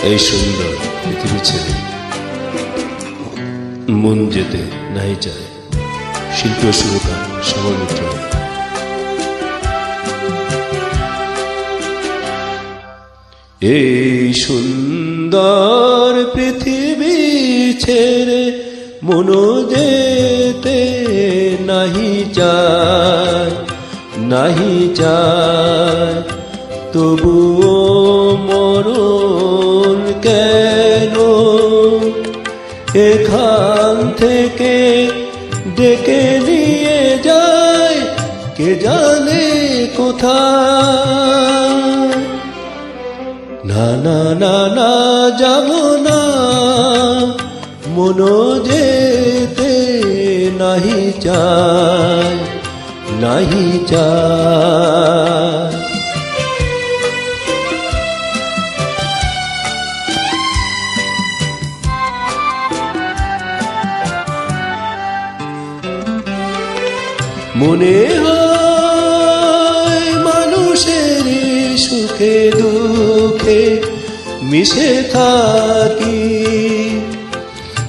এই সুন্দর পৃথিবী ছেড়ে মন যেতে নাই চায়। শিল্প সুরকার শ্যামল মিত্র। এই সুন্দর পৃথিবী ছেড়ে মন যেতে নাহি চায়, নাহি চায়। তবুও মরণ কেন এখান থেকে ডেকে নিয়ে যায়, কে জানে কোথায়। না না না না যাব না, মন যেতে নাহি চায়, নাহি চায়। মনে হয় মানুষের সুখে দুঃখে মিশে থাকি,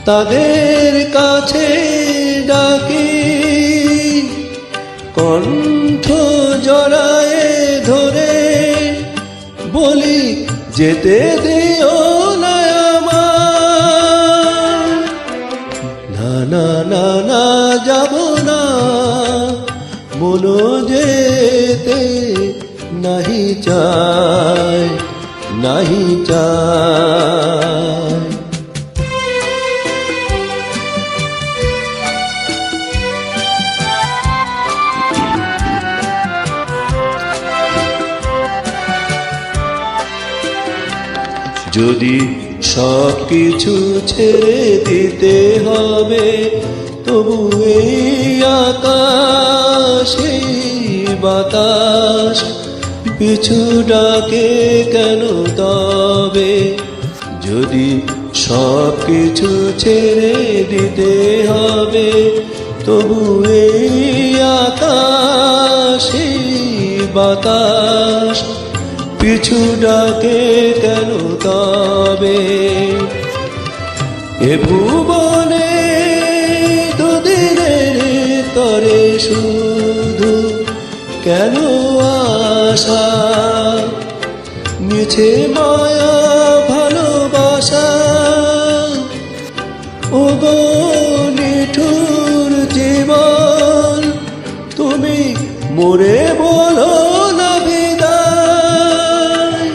তাদের কাছে ডাকি, কণ্ঠ জড়ায়ে ধরে বলি যেতে দিও না আমায়। না না না না যাব না, মন যেতে নাহি চায়, নাহি চায়। যদি সব কিছু ছেড়ে দিতে হবে, তবু এই আকাশ এই বাতাস পিছু ডাকে কেন তবে? যদি সব কিছু ছেড়ে দিতে হবে, তবু এই আকাশ এই বাতাস পিছু ডাকে কেন তবে? এ ভুবনে দুদিনের তরে শুধু কেন আশা, মিছে মায়া ভালোবাসা, ও গো নিঠুর জীবন, তুমি মোরে বলো না বিদায়।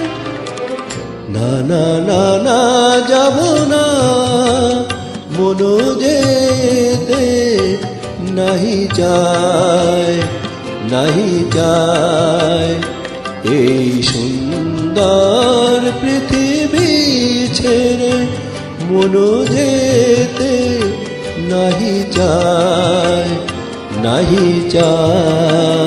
না না না না যাব না, মন যেতে নাহি চায়, নাহি চায়। এই সুন্দর পৃথিবী ছেড়ে মন যেতে নাহি চায়, নাহি চায়।